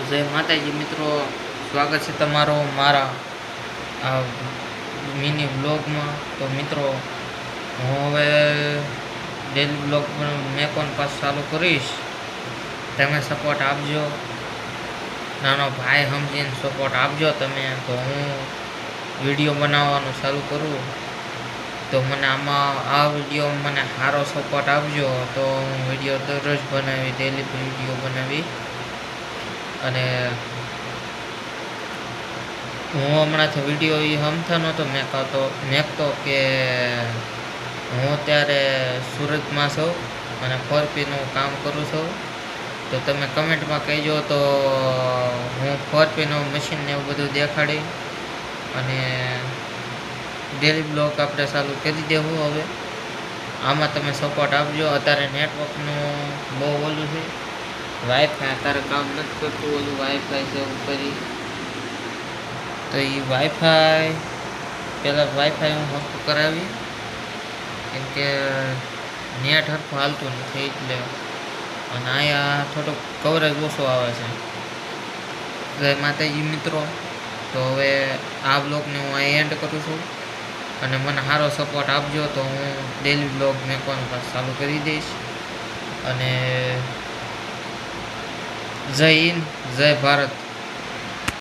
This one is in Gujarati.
જય માતાજી મિત્રો, સ્વાગત છે તમારો મારા આ મિની બ્લોગમાં. તો મિત્રો, હું હવે ડેલી બ્લોગ મેકોન પાસ ચાલુ કરીશ. તમે સપોર્ટ આપજો, નાનો ભાઈ સમજીને સપોર્ટ આપજો તમે. તો હું વિડીયો બનાવવાનું ચાલુ કરું, તો મને આમાં આ વિડીયો મને સારો સપોર્ટ આપજો. તો હું વિડીયો દરરોજ બનાવી, ડેલી વિડીયો બનાવી. અને હું હમણાંથી વિડીયો એ સમજતો નહોતો મેકતો કે હું અત્યારે સુરતમાં છું અને 4Pનું કામ કરું છું. તો તમે કમેન્ટમાં કહેજો, તો હું 4Pનું મશીનને એવું બધું દેખાડી અને ડેલી બ્લોગ આપણે ચાલુ કરી દેવું. હવે આમાં તમે સપોર્ટ આપજો. અત્યારે નેટવર્કનું બહુ ઓલું છે, વાઈફાઈ અત્યારે કામ નથી કરતું. ઓલું વાઈફાઈ છે એવું કરી, તો એ વાઈફાઈ પહેલાં વાઈફાઈ હું હરખું કરાવી, કેમ કે નેટ હરખું હાલતું નથી એટલે. અને અહીંયા થોડુંક કવરેજ ઓછો આવે છે. જય માતાજી મિત્રો, તો હવે આ બ્લોગને હું અહીં એન્ડ કરું છું. અને મને સારો સપોર્ટ આપજો, તો હું ડેલી બ્લોગ મેકવાનું પાસ ચાલુ કરી દઈશ. અને જય હિન્દ, જય ભારત.